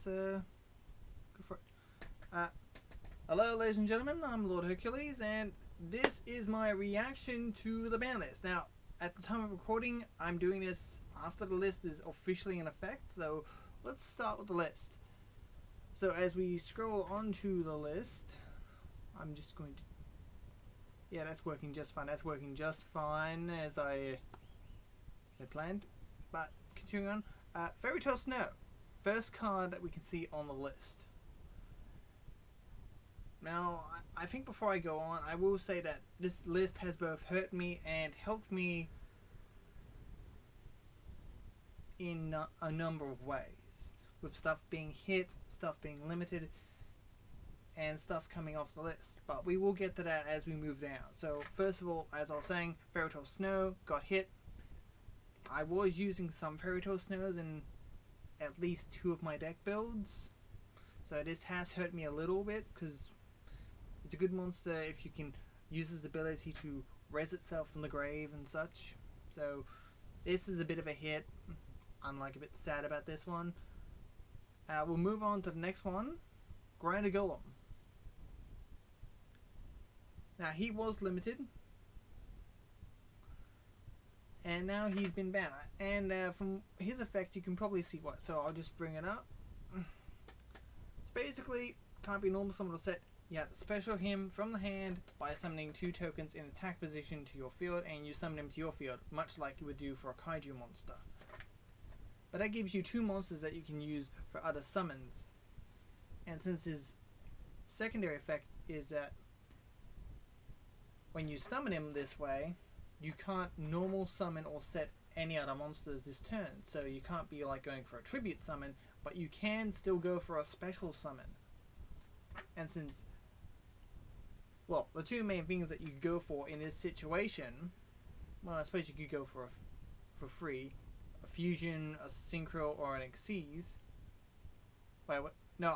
go for it. Hello, ladies and gentlemen. I'm Lord Hercules, and this is my reaction to the ban list. Now, at the time of recording, I'm doing this after the list is officially in effect. So let's start with the list. So as we scroll onto the list, I'm just going to. Yeah, that's working just fine. That's working just fine as I had planned. But continuing on, Fairy Tale Snow, first card that we can see on the list. Now, I think before I go on, I will say that this list has both hurt me and helped me in a number of ways. With stuff being hit, stuff being limited, and stuff coming off the list. But we will get to that as we move down. So, first of all, as I was saying, Fairy Tale Snow got hit. I was using some Fairy Tale Snows in at least 2 of my deck builds. So this has hurt me a little bit because it's a good monster if you can use its ability to res itself from the grave and such. So this is a bit of a hit. I'm like a bit sad about this one. We'll move on to the next one, Grinder Golem. Now he was limited, and now he's been banned. And from his effect, you can probably see what. So I'll just bring it up. So basically, can't be normal summon or set. You have to special him from the hand by summoning 2 tokens in attack position to your field, and you summon him to your field, much like you would do for a kaiju monster. But that gives you 2 monsters that you can use for other summons. And since his secondary effect is that when you summon him this way, you can't normal summon or set any other monsters this turn. So you can't be like going for a tribute summon, but you can still go for a special summon. And since, well, the 2 main things that you go for in this situation, well, I suppose you could go for free, a fusion, a synchro, or an Xyz. Wait, what? No,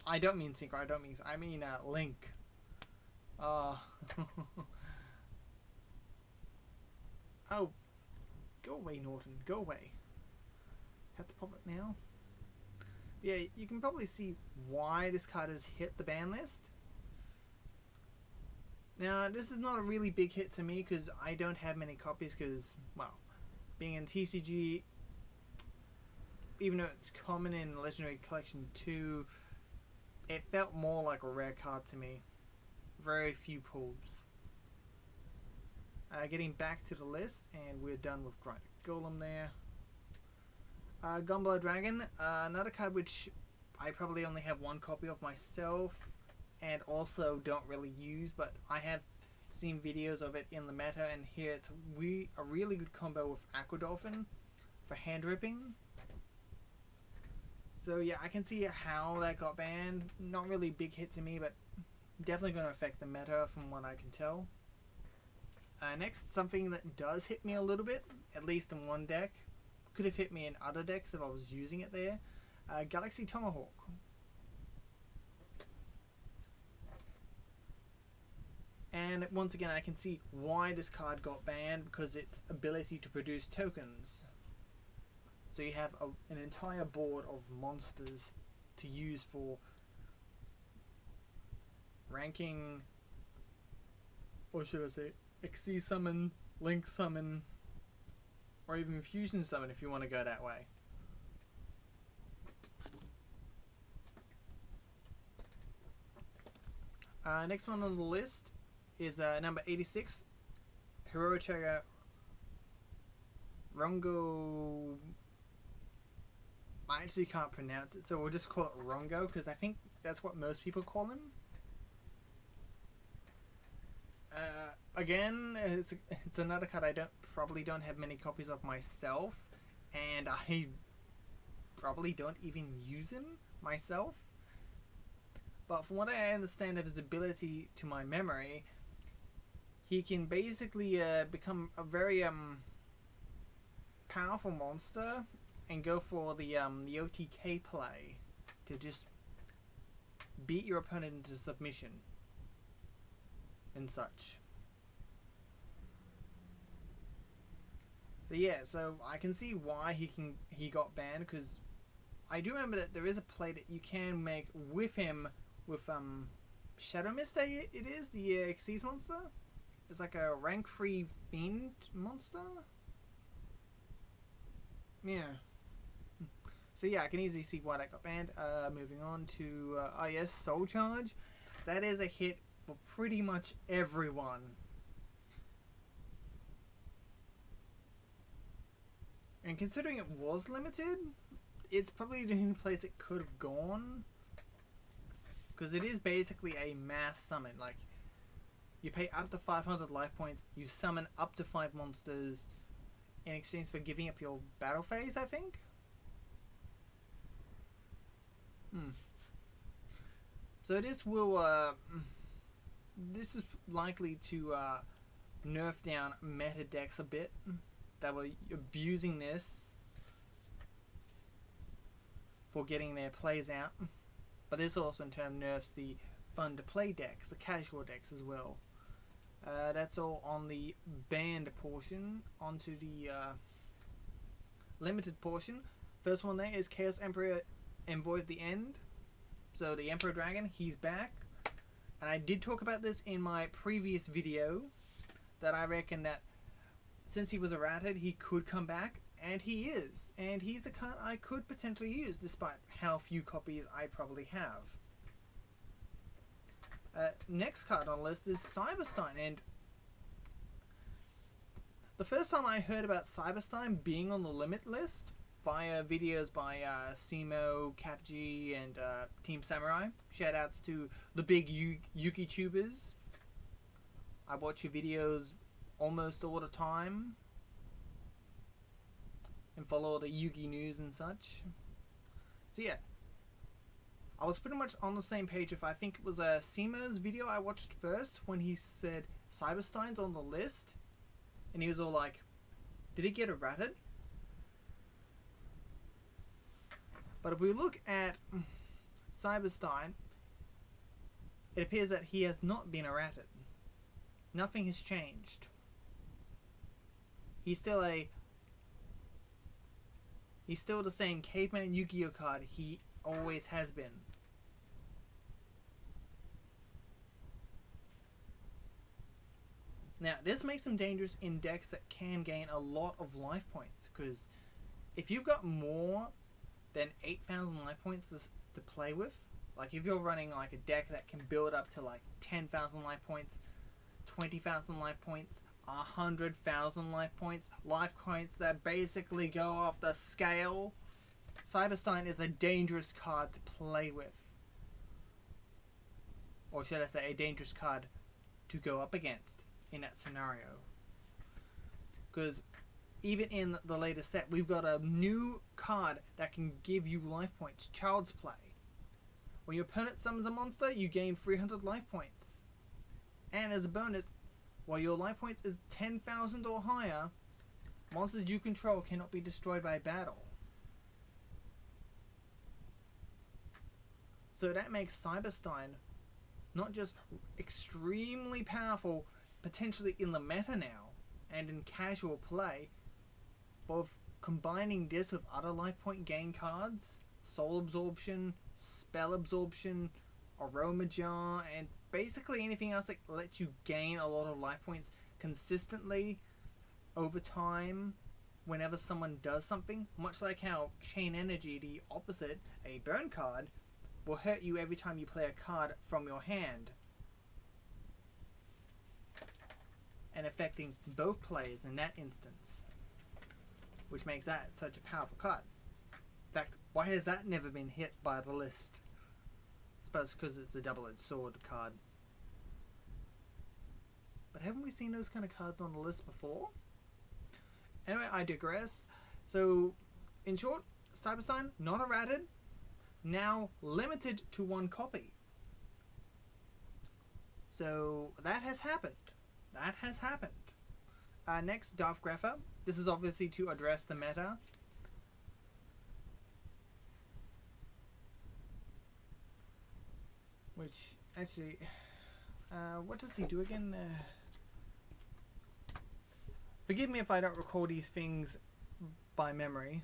I don't mean synchro. I mean link. Oh, go away, Norton. Go away. Have to pop it now. Yeah, you can probably see why this card has hit the ban list. Now, this is not a really big hit to me because I don't have many copies because, well, being in TCG, even though it's common in Legendary Collection 2, it felt more like a rare card to me. Very few pulls. Getting back to the list, and we're done with Grinder Golem there. Gunblood Dragon, another card which I probably only have 1 copy of myself, and also don't really use, but I have seen videos of it in the meta, and here it's a really good combo with Aqua Dolphin for hand ripping. So yeah, I can see how that got banned. Not really a big hit to me, but definitely going to affect the meta from what I can tell. Next, something that does hit me a little bit, at least in one deck. Could have hit me in other decks if I was using it there. Galaxy Tomahawk. And once again, I can see why this card got banned, because its ability to produce tokens. So you have an entire board of monsters to use for ranking, or should I say, Xyz summon, Link summon, or even Fusion summon if you want to go that way. Next one on the list is number 86, Hirochaga Rongo. I actually can't pronounce it, so we'll just call it Rongo because I think that's what most people call him. Again, it's another card I probably don't have many copies of myself, and I probably don't even use him myself. But from what I understand of his ability to my memory, he can basically become a very powerful monster and go for the OTK play to just beat your opponent into submission and such. So yeah, so I can see why he got banned, because I do remember that there is a play that you can make with him with Shadow Mist. It is the Xyz monster. It's like a rank 3 fiend monster. Yeah. So yeah, I can easily see why that got banned. Moving on to yes, Soul Charge. That is a hit for pretty much everyone. And considering it was limited, it's probably the only place it could have gone. Because it is basically a mass summon. Like, you pay up to 500 life points, you summon up to 5 monsters in exchange for giving up your battle phase, I think? So this will, this is likely to nerf down meta decks a bit that were abusing this for getting their plays out. But this also in turn nerfs the fun to play decks, the casual decks as well. That's all on the banned portion. Onto the limited portion. First one there is Chaos Emperor Envoy of the End. So the Emperor Dragon, he's back. And I did talk about this in my previous video, that I reckon that since he was errated, he could come back. And he is. And he's a card I could potentially use, despite how few copies I probably have. Next card on the list is Cyberstein. And the first time I heard about Cyberstein being on the limit list, via videos by Simo, CapG, and Team Samurai. Shoutouts to the big Yuki tubers. I watch your videos almost all the time. And follow the Yugi news and such. So yeah. I was pretty much on the same page if I think it was Simo's video I watched first when he said Cyberstein's on the list. And he was all like, did it get errated? But if we look at Cyberstein, it appears that he has not been errated. Nothing has changed. He's still the same caveman Yugioh card he always has been. Now, this makes him dangerous in decks that can gain a lot of life points, because if you've got more than 8,000 life points to play with, like if you're running like a deck that can build up to like 10,000 life points, 20,000 life points, 100,000 life points that basically go off the scale, Cyberstein is a dangerous card to play with. Or should I say a dangerous card to go up against in that scenario. Because even in the latest set, we've got a new card that can give you life points, Child's Play. When your opponent summons a monster, you gain 300 life points. And as a bonus, while your life points is 10,000 or higher, monsters you control cannot be destroyed by battle. So that makes Cyberstein not just extremely powerful, potentially in the meta now, and in casual play, but combining this with other life point gain cards, Soul Absorption, Spell Absorption, Aroma Jar, and basically anything else that lets you gain a lot of life points consistently over time whenever someone does something, much like how Chain Energy, the opposite, a burn card, will hurt you every time you play a card from your hand, and affecting both players in that instance, which makes that such a powerful card. In fact, why has that never been hit by the list? I suppose because it's a double-edged sword card. But haven't we seen those kind of cards on the list before? Anyway, I digress. So, in short, Cyberstein, not errated, now limited to 1 copy. So, that has happened. That has happened. Next, Darth Grapher. This is obviously to address the meta. Which, actually, what does he do again? Forgive me if I don't recall these things by memory.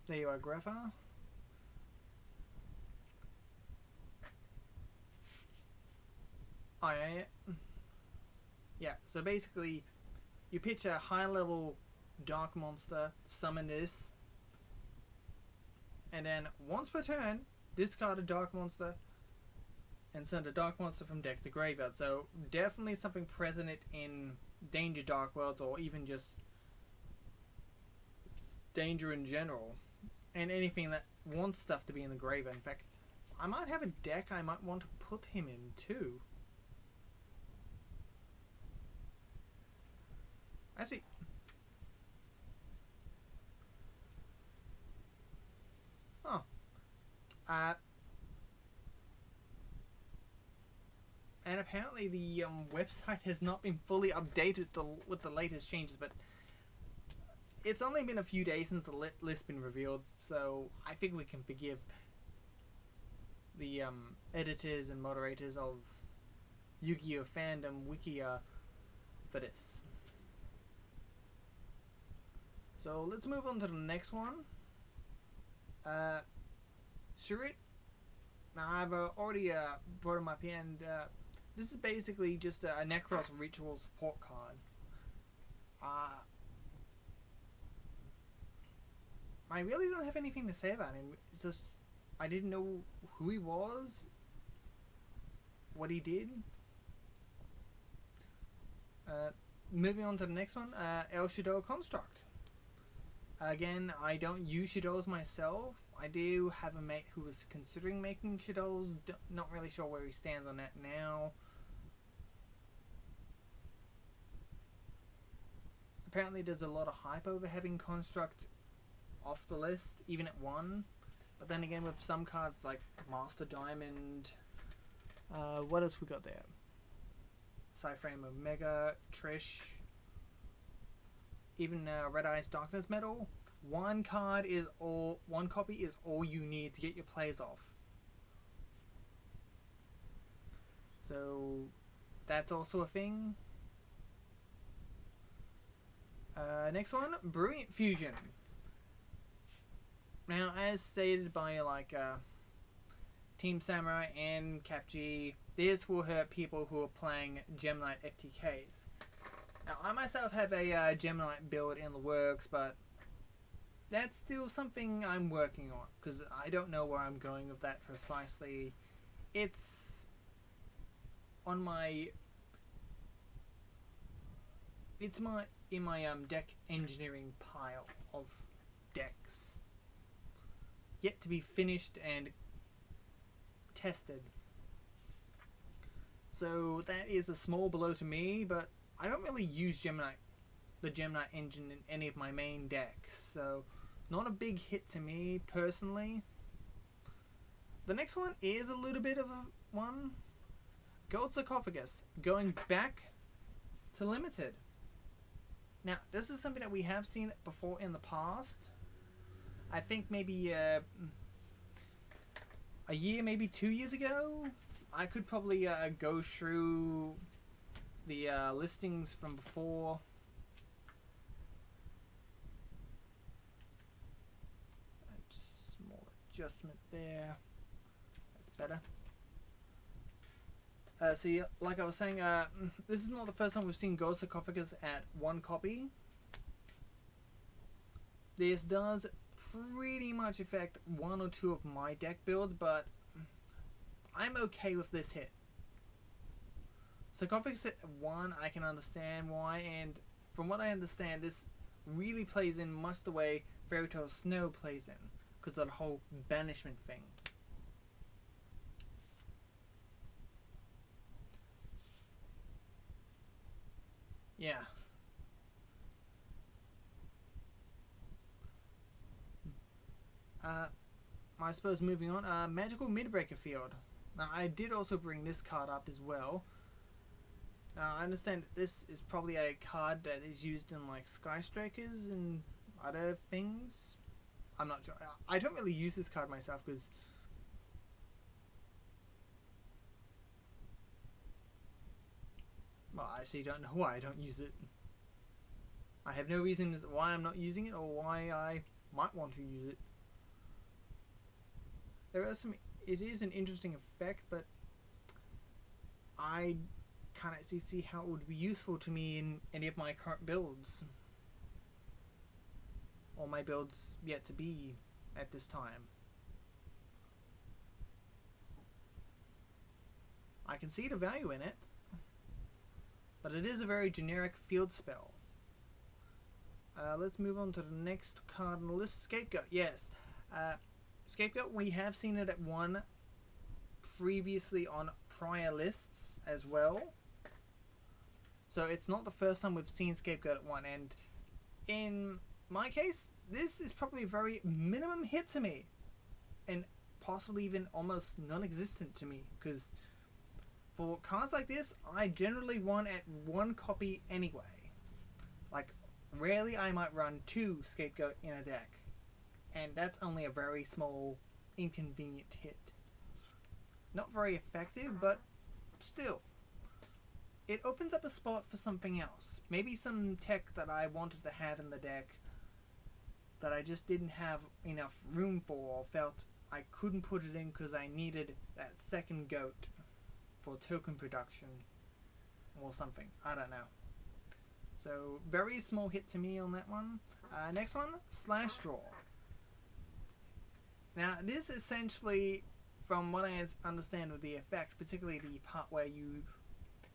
There you are, Grappa. Oh, yeah. Yeah, so basically, you pitch a high level dark monster, summon this, and then once per turn, discard a dark monster and send a dark monster from deck to graveyard. So definitely something present in Danger Dark Worlds, or even just Danger in general, and anything that wants stuff to be in the graveyard. In fact, I might have a deck I might want to put him in too. I see. Oh. And apparently the website has not been fully updated with the latest changes, but it's only been a few days since the list been revealed, so I think we can forgive the editors and moderators of Yugioh fandom wiki for this. So let's move on to the next one. Shurit. Now I've already brought him up here, and this is basically just a Necros ritual support card. I really don't have anything to say about him. It's just I didn't know who he was, what he did. Moving on to the next one, El Shadow Construct. Again, I don't use shadows myself. I do have a mate who was considering making shadows. Not really sure where he stands on that now. Apparently there's a lot of hype over having Construct off the list, even at 1. But then again, with some cards like Master Diamond, what else we got there? Cyframe Omega, Trish, even Red Eyes Darkness Metal. One copy is all you need to get your plays off. So that's also a thing. Next one, Brilliant Fusion. Now, as stated by Team Samurai and CapG, this will hurt people who are playing Gemini FTKs. Now, I myself have a Gemini build in the works, but that's still something I'm working on, because I don't know where I'm going with that precisely. It's on my... It's in my deck engineering pile of decks. Yet to be finished and tested. So that is a small blow to me, but I don't really use the Gemini engine in any of my main decks, so not a big hit to me personally. The next one is a little bit of a one. Gold Sarcophagus, going back to limited. Now, this is something that we have seen before in the past. I think maybe a year, maybe 2 years ago. I could probably go through the listings from before. Just small adjustment there. That's better. So yeah, like I was saying, this is not the first time we've seen Gold Sarcophagus at 1 copy. This does pretty much affect 1 or 2 of my deck builds, but I'm okay with this hit. Sarcophagus at 1, I can understand why, and from what I understand, this really plays in much the way Fairy Tale Snow plays in, because of the whole banishment thing. Yeah. I suppose moving on, Magical Midbreaker Field. Now, I did also bring this card up as well. I understand that this is probably a card that is used in like Skystrikers and other things. I'm not sure. I don't really use this card myself because well, I actually don't know why I don't use it. I have no reason why I'm not using it or why I might want to use it. There are some. It is an interesting effect, but I can't actually see how it would be useful to me in any of my current builds, or my builds yet to be at this time. I can see the value in it, but it is a very generic field spell. Let's move on to the next card on the list. Scapegoat. Yes. Scapegoat, we have seen it at 1 previously on prior lists as well. So it's not the first time we've seen Scapegoat at 1. And in my case, this is probably a very minimum hit to me. And possibly even almost non-existent to me. Because for cards like this, I generally run at 1 copy anyway. Like, rarely I might run 2 Scapegoat in a deck. And that's only a very small, inconvenient hit. Not very effective, but still. It opens up a spot for something else. Maybe some tech that I wanted to have in the deck that I just didn't have enough room for, or felt I couldn't put it in because I needed that second goat for token production or something. I don't know. So, very small hit to me on that one. Next one, Slash Draw. Now, this essentially, from what I understand of the effect, particularly the part where you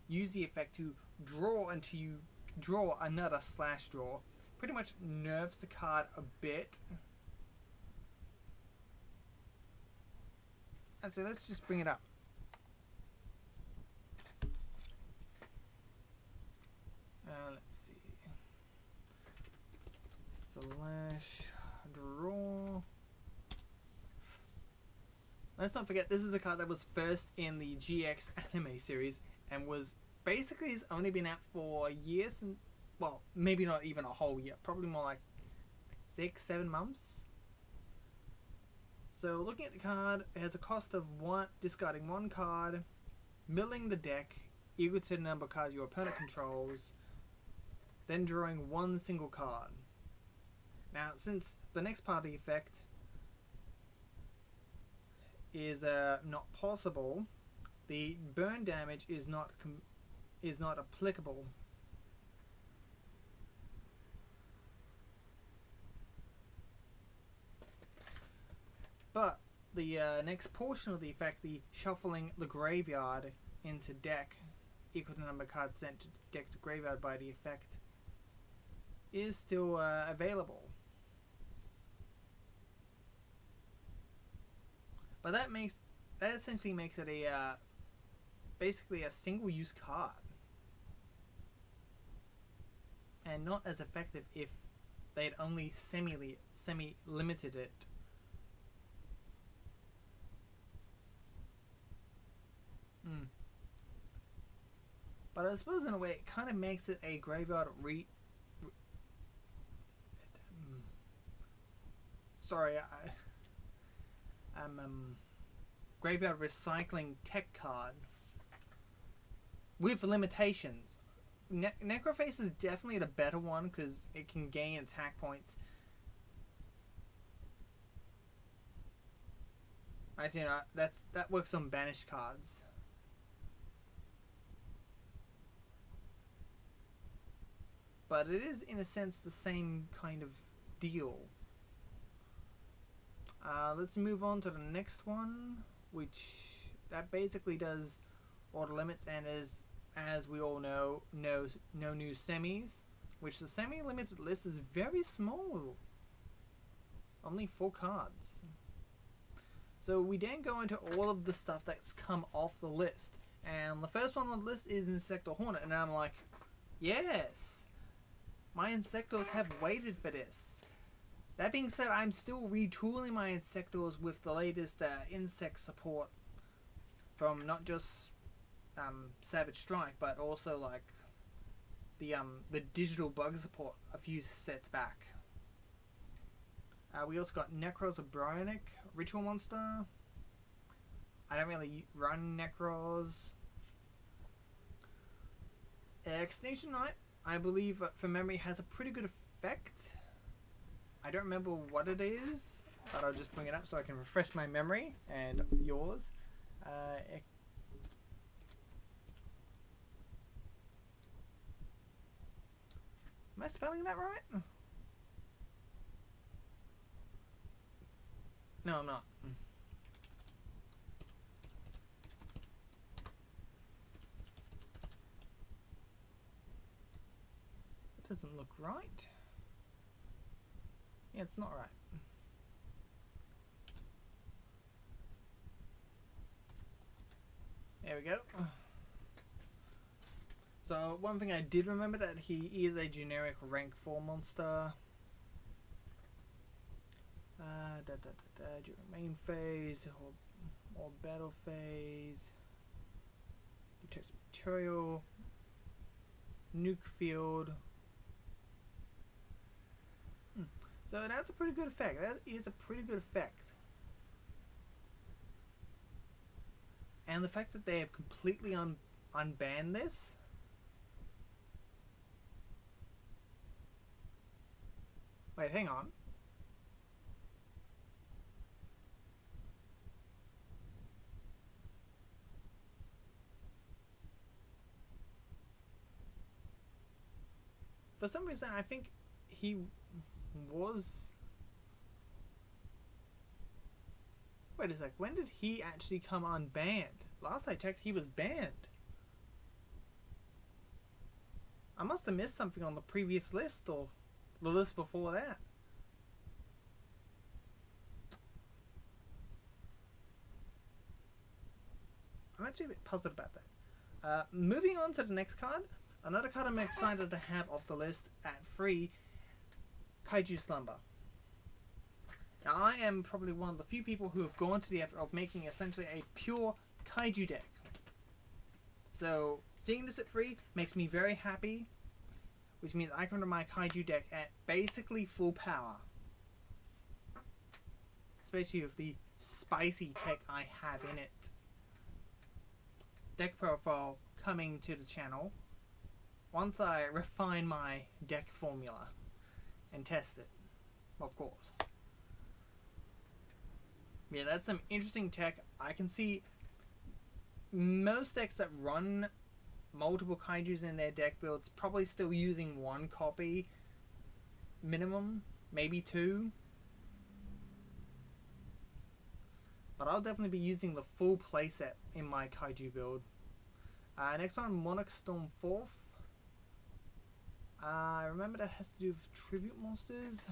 use the effect to draw until you draw another Slash Draw, pretty much nerfs the card a bit. And so let's just bring it up. Let's see. Slash Draw. Let's not forget, this is a card that was first in the GX anime series and was basically has only been out for years, and well, maybe not even a whole year, probably more like 6-7 months. So looking at the card, it has a cost of discarding 1 card, milling the deck equal to the number of cards your opponent controls, then drawing 1 single card. Now, since the next part of the effect is not possible, the burn damage is not applicable. But the next portion of the effect, the shuffling the graveyard into deck, equal to the number of cards sent to deck to graveyard by the effect, is still available. But that essentially makes it a basically a single-use card, and not as effective if they'd only semi-limited it. But I suppose in a way it kind of makes it a graveyard graveyard recycling tech card with limitations. Necroface is definitely the better one because it can gain attack points. Actually, you know, that works on banished cards. But it is, in a sense, the same kind of deal. Let's move on to the next one, which that basically does all the limits, and as we all know, no new semis, which the semi-limited list is very small. Only 4 cards. So we then go into all of the stuff that's come off the list. And the first one on the list is Insector Hornet, and I'm like, yes! My Insectors have waited for this. That being said, I'm still retooling my Insectors with the latest insect support from not just Savage Strike, but also like the digital bug support a few sets back. We also got Necros Abronic Ritual Monster. I don't really run Necros. Extinction Knight, I believe, from memory, has a pretty good effect. I don't remember what it is but I'll just bring it up so I can refresh my memory and yours. Am I spelling that right? No, I'm not. It doesn't look right. Yeah, it's not right. There we go. So, one thing I did remember that he is a generic rank 4 monster. During main phase or battle phase. Detects material. Nuke field. So that's a pretty good effect. That is a pretty good effect. And the fact that they have completely unbanned this. Wait, hang on. For some reason, I think he was... Wait a sec, when did he actually come unbanned? Last I checked, he was banned. I must have missed something on the previous list, or the list before that. I'm actually a bit puzzled about that. Moving on to the next card. Another card I'm excited to have off the list at 3, Kaiju Slumber. Now, I am probably one of the few people who have gone to the effort of making essentially a pure Kaiju deck. So, seeing this at 3 makes me very happy, which means I can run my Kaiju deck at basically full power. Especially with the spicy tech I have in it. Deck profile coming to the channel once I refine my deck formula and test it, of course. Yeah, that's some interesting tech. I can see most decks that run multiple kaijus in their deck builds probably still using 1 copy minimum, maybe 2. But I'll definitely be using the full playset in my kaiju build. Next one, Monarch Storm 4th. I remember that has to do with tribute monsters.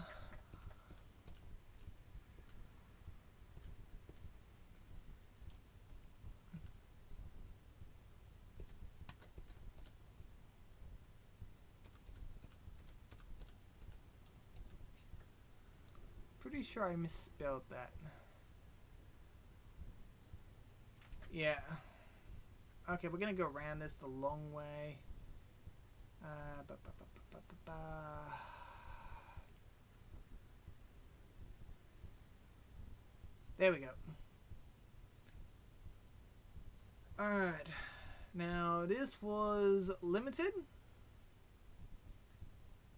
Pretty sure I misspelled that. Yeah. Okay, we're gonna go around this the long way. There we go. Alright. Now, this was limited.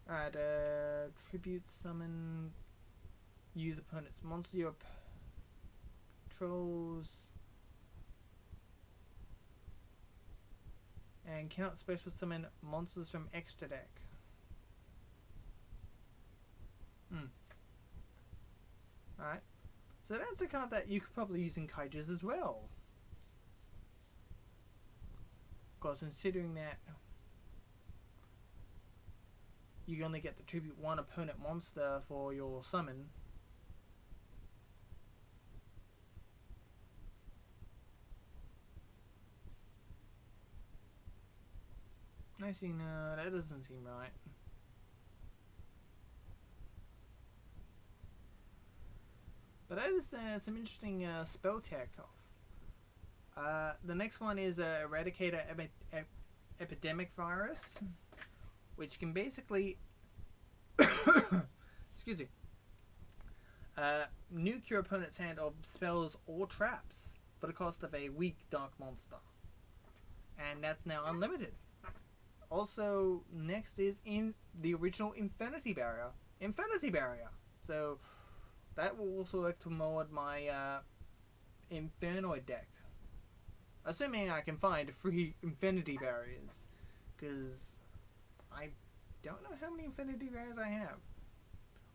Alright, tribute summon. Use opponent's monster your controls. And cannot special summon monsters from extra deck. Alright. So that's a card that you could probably use in Kaijus as well. Of course, considering that you only get to tribute 1 opponent monster for your summon. I see, no, that doesn't seem right. But that is some interesting spell tech. The next one is Eradicator Epidemic Virus, which can basically excuse me, nuke your opponent's hand of spells or traps for the cost of a weak dark monster. And that's now unlimited. Also, next is in the original Infinity Barrier. So, that will also work to mod my Infernoid deck. Assuming I can find free Infinity Barriers. Because I don't know how many Infinity Barriers I have.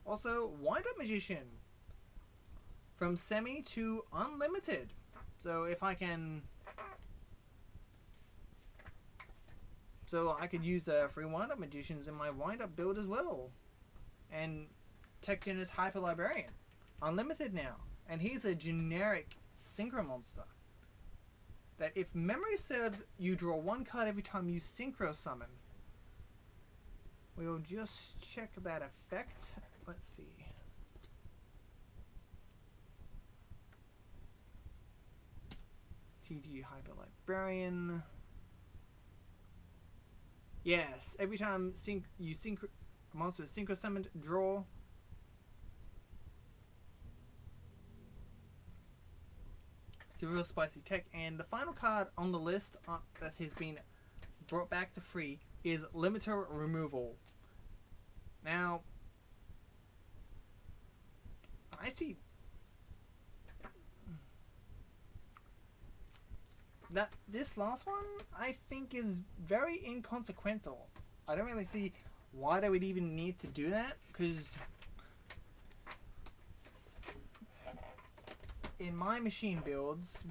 Also, Wind Up Magician. From semi to unlimited. So if I can... So I could use free Wind Up Magicians in my Wind Up build as well. And Tech Genus Hyper Librarian. Unlimited now. And he's a generic Synchro monster. That if memory serves, you draw one card every time you Synchro summon. We'll just check that effect. Let's see. TG Hyper Librarian. Yes, every time a monster is Synchro summoned, draw. It's a real spicy tech. And the final card on the list that has been brought back to free is Limiter Removal. Now, I see that this last one I think is very inconsequential. I don't really see why they would even need to do that, because in my machine builds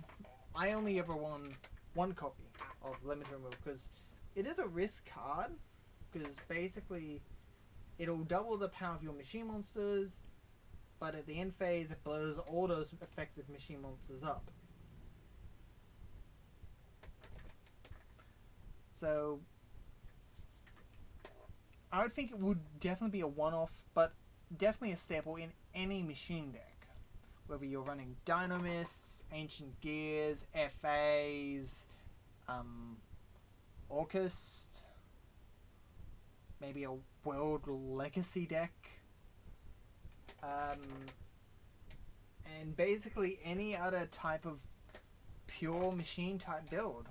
I only ever won one copy of Limiter Removal, because it is a risk card, because basically it'll double the power of your machine monsters, but at the end phase it blows all those affected machine monsters up. So I would think it would definitely be a one-off, but definitely a staple in any machine deck. Whether you're running Dynamists, Ancient Gears, FAs, Orcust, maybe a World Legacy deck, and basically any other type of pure machine type build.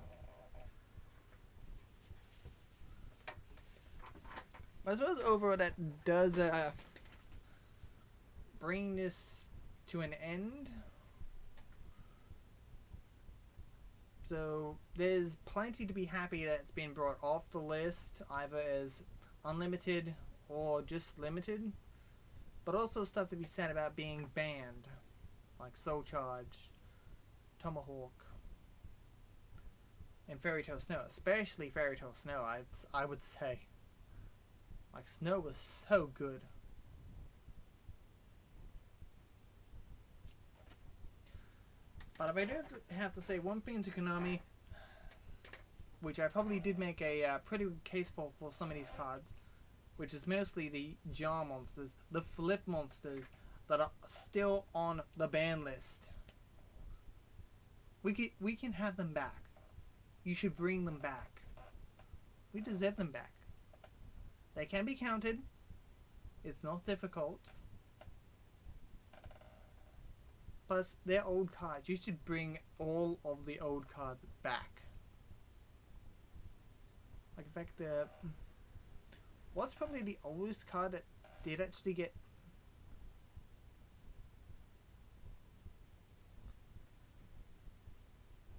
I suppose overall that does bring this to an end. So there's plenty to be happy that it's been brought off the list, either as unlimited or just limited. But also stuff to be said about being banned, like Soul Charge, Tomahawk, and Fairy Tale Snow. Especially Fairy Tale Snow, I would say. Like, Snow was so good. But if I do have to say one thing to Konami, which I probably did make a pretty good case for some of these cards, which is mostly the jar monsters, the flip monsters that are still on the ban list. We can have them back. You should bring them back. We deserve them back. They can be counted. It's not difficult. Plus, they're old cards. You should bring all of the old cards back. Like, in fact, what's probably the oldest card that did actually get...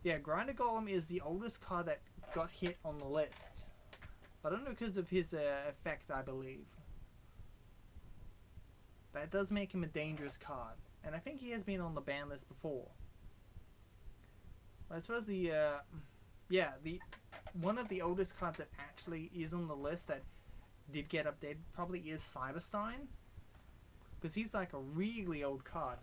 Yeah, Grinder Golem is the oldest card that got hit on the list. But I don't know, because of his effect, I believe. That does make him a dangerous card. And I think he has been on the ban list before. But I suppose the one of the oldest cards that actually is on the list that did get updated probably is Cyberstein. Because he's like a really old card.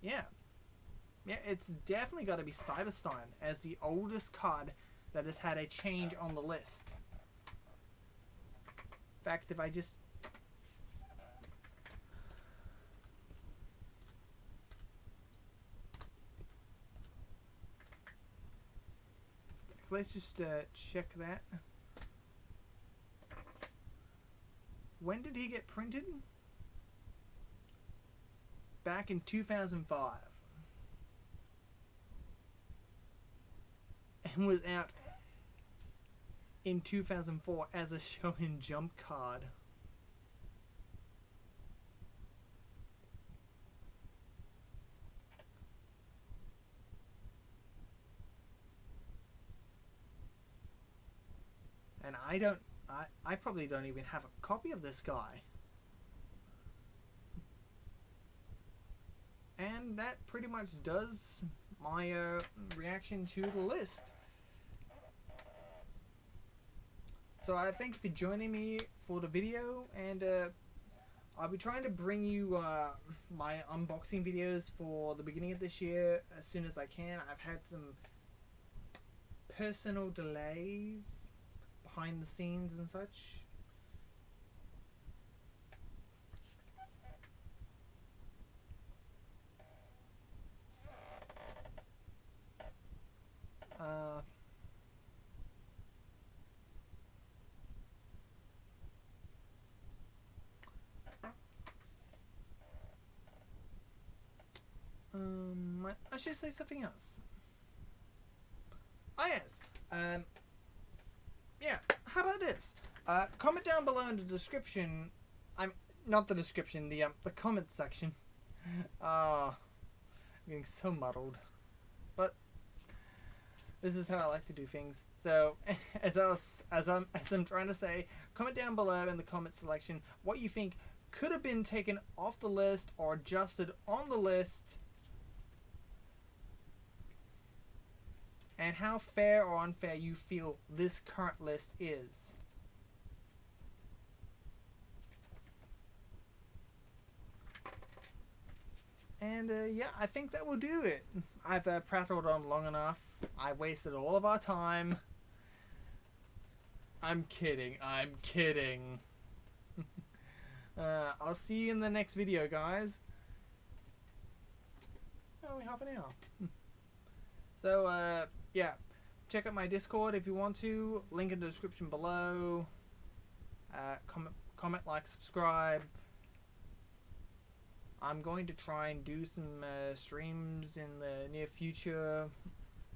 Yeah. Yeah, it's definitely got to be Cyberstein as the oldest card that has had a change on the list. In fact, if I just... Let's just check that. When did he get printed? Back in 2005. And was out in 2004 as a Shonen Jump card. And I probably don't even have a copy of this guy. And that pretty much does my reaction to the list. So I thank you for joining me for the video, and I'll be trying to bring you my unboxing videos for the beginning of this year as soon as I can. I've had some personal delays behind the scenes and such. I should say something else. Oh yes. Yeah. How about this? Comment down below in the description. I'm not the description. The comment section. I'm getting so muddled. But this is how I like to do things. So as I'm trying to say, comment down below in the comment selection what you think could have been taken off the list or adjusted on the list, and how fair or unfair you feel this current list is. And yeah, I think that will do it. I've prattled on long enough. I wasted all of our time. I'm kidding. I'm kidding. I'll see you in the next video, guys. Only half an hour. So, yeah. Check out my Discord if you want to. Link in the description below. Comment, like, subscribe. I'm going to try and do some streams in the near future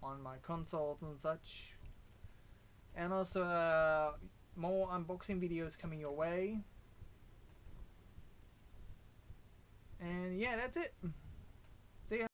on my consoles and such. And also, more unboxing videos coming your way. And yeah, that's it.